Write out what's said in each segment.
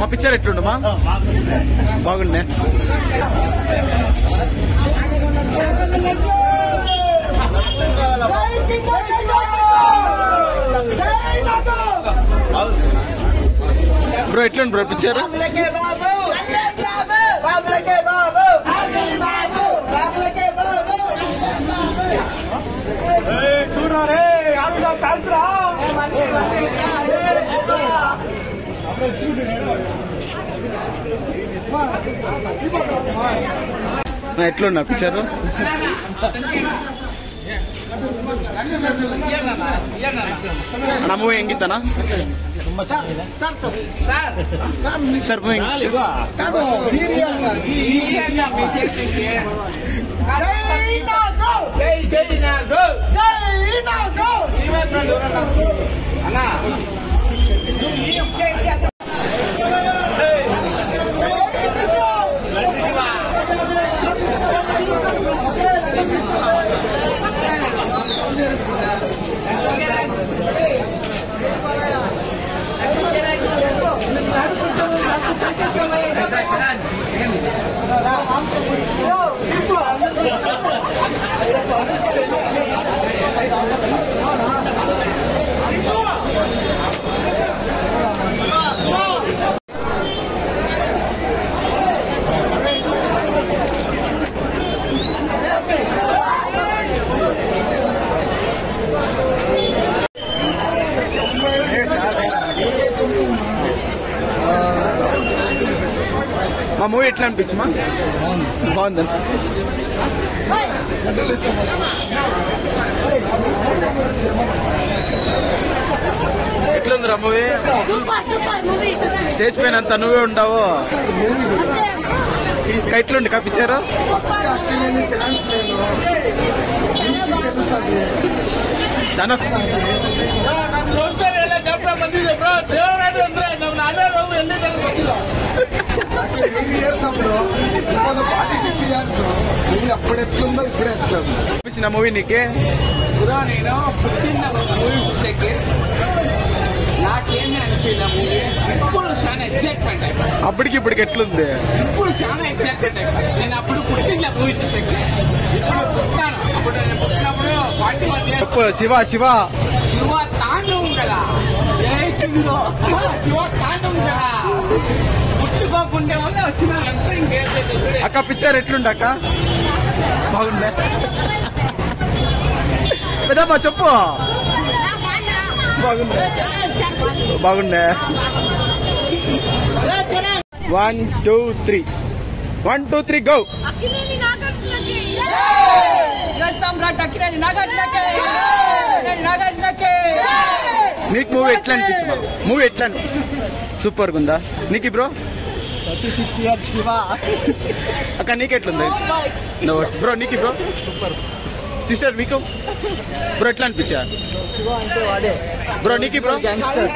మా పిక్చర్ ఎట్లుండమా? బాగుండే. బ్రో ఎట్లుంది బ్రో పిక్చర్? చూడరే ఎట్లున్నా పిక్చర్? నా మూవీ ಹೆಂಗಿತ್ತನಾ? ಸರ್ ಮೂವಿ మా మూవీ ఎట్లా అనిపించమా? బాగుంది. ఎట్లుందిరా మూవీ? స్టేజ్ పైన అంతా నువ్వే ఉంటావు. ఎట్లుండి పిక్చర్? సనఫ్ అప్పుడెట్లుందో ఇప్పుడు ఎట్లుంది మూవీ నీకే? నేను పుట్టిన మూవీ చూసేకి నాకేమీ అనిపించలే. మూవీ ఇప్పుడు చాలా ఎక్సైట్మెంట్ అయిపోయింది. అప్పటికి ఇప్పటికి ఎట్లుంది? ఇప్పుడు చాలా ఎక్సైట్మెంట్ అయిపోయింది. నేను అప్పుడు పుట్టిన మూవీ చూసేకి ఇప్పుడు పుట్టాను. అప్పుడు నేను పుట్టినప్పుడు 41 years. శివ శివ శివ తాండవం కదా, శివ తాండవం కదా. పుట్టుకోకుండే వల్ల వచ్చినారంటే ఇంకేం చేస్తుంది. అక్క పిక్చర్ ఎట్లుండ అక్క? బాగుండే. పెద్దమ్మా చెప్పు. బాగుండే బాగుండే. 1 2 3 1 2 3 గో. నీకు మూవీ ఎట్లా అనిపించమా? మూవీ ఎట్లా సూపర్ గా ఉందా నీకు బ్రో? 36 years శివ. అక్క నీకు ఎట్లుంది బ్రో? నీకు బ్రో? సూపర్. సిస్టర్ మీకు బ్రో ఎట్లా అనిపించా? బ్రో నీకు బ్రో? గ్యాంగ్స్టర్.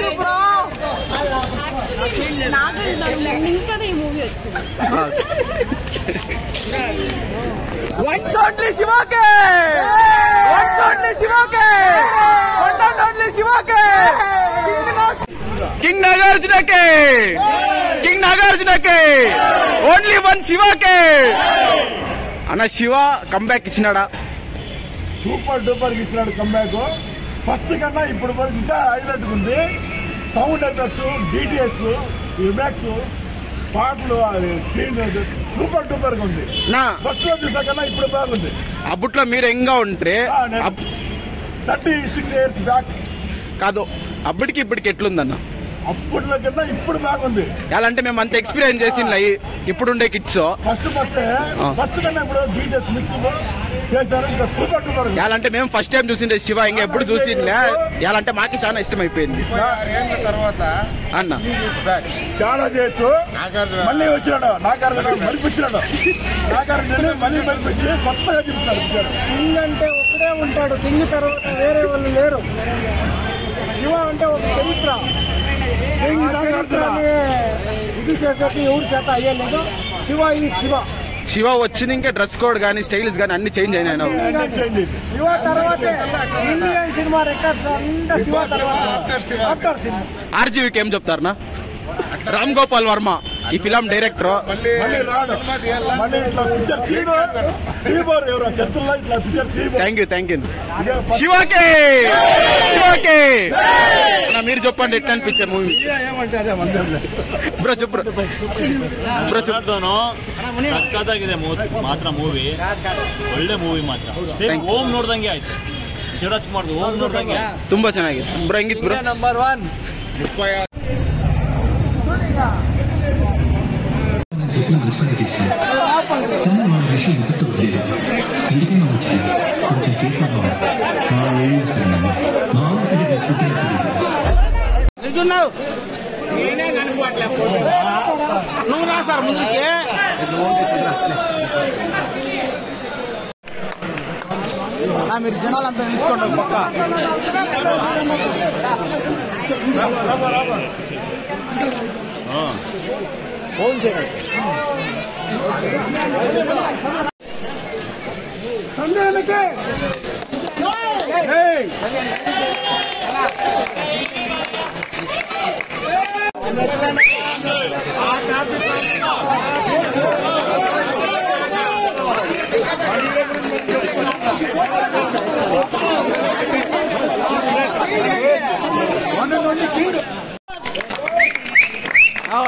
వన్స్ ఓన్లీ శివకే, వన్స్ ఓన్లీ శివకే, వన్ అండ్ ఓన్లీ శివకే. కింగ్ నాగార్జునకే, కింగ్ నాగార్జునకే, ఓన్లీ వన్ శివకే. అన్న శివ కంబ్యాక్ ఇచ్చినాడా? సూపర్ డూపర్ ఇచ్చినాడు కంబ్యాక్. ఫస్ట్ కన్నా ఇప్పుడు వరకు ఇంకా హైలైట్ ఉంది. సౌండ్ ఎఫెక్ట్స్, డిటిఎస్, ఇమాక్స్, పాటలు, స్క్రీన్ సూపర్ డూపర్ గా ఉంది. ఫస్ట్ లో చూసా కన్నా ఇప్పుడు బాగుంది. అప్పట్లో మీరు ఎంగా ఉంటే 36 years బ్యాక్ కాదు, అప్పటికి ఇప్పటికి ఎట్లుందన్న? అప్పట్లో కన్నా ఇప్పుడు బాగుంది. ఎలా అంటే మేము అంత ఎక్స్పీరియన్స్ చేసింది ఇప్పుడుండే కిడ్స్. ఫస్ట్ కన్నా ఇప్పుడు డిటిఎస్ మిక్స్ చేశారు. ఇంకా సూపర్ డూపర్. ఎలా అంటే మేము ఫస్ట్ టైం చూసిండే శివ, ఇంకా ఎప్పుడు చూసిండే. ఎలా అంటే మాకు చాలా ఇష్టం అయిపోయింది. తర్వాత అన్న చాలా చేయొచ్చు. మళ్ళీ వచ్చినాడు నాగార్జున, మరిపించినాడు నాగార్జున, మళ్ళీ మరిపించి కొత్తగా చూపిస్తాడు. కింగ్ అంటే ఒకడే ఉంటాడు, కింగ్ తర్వాత వేరే వాళ్ళు లేరు. శివ అంటే ఒక చరిత్ర. ఇది చేసేది ఎవరి చేత అయ్యలేదు. శివ ఈ శివ శివ వచ్చిన ఇంకా డ్రెస్ కోడ్ గానీ స్టైల్స్ గానీ అన్ని చేంజ్ అయినాయి. శివ తర్వాత ఇండియన్ సినిమా రికార్డ్స్ అంతా శివ తర్వాత ఆర్జీవికి ఏం చెప్తారనా? రామ్ గోపాల్ వర్మ ఈ ఫిలం డైరెక్టర్. Thank you. శివకే మీరు చెప్పండి ఎట్లా అనిపించారు మూవీ? ಬ್ರೋ చెప్పు ಸಕ್ಕತ್ತಾಗಿದೆ ಮಾತ್ರ ಮೂವಿ, ಒಳ್ಳೆ ಮೂವಿ ಮಾತ್ರ. ಸೇಮ್ ಓಂ ನೋಡ್ದಂಗೆ ಆಯ್ತು, ಶಿವರಾಜ್ ಕುಮಾರ್ ಓಂ ನೋಡ್ದಂಗೆ ತುಂಬಾ ಚೆನ್ನಾಗಿದೆ. ಬ್ರೋ ಹೆಂಗಿತ್ತು ಬ್ರೋ? ನಂಬರ್ 1 విషయం గుర్తు వదిలేదు. ఎందుకైనా వచ్చింది కొంచెం కేర్ఫుల్గా ఏం చేస్తున్నాను మామూలు సరిగ్గా నేనే కనుక్కోవట్లేదు. నువ్వు రా సార్ ముందుకి. మీరు జనాలంతా తీసుకోండి పక్క.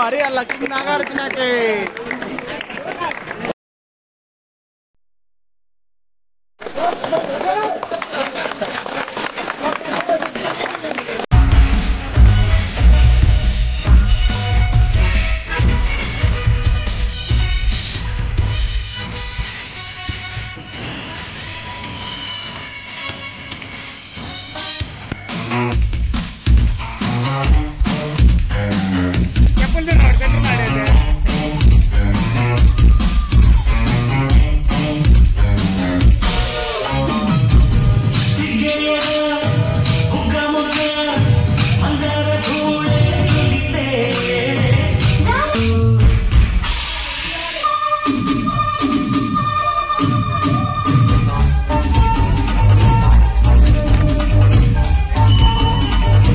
అరే లక్ష్మీ నాగార్జునకి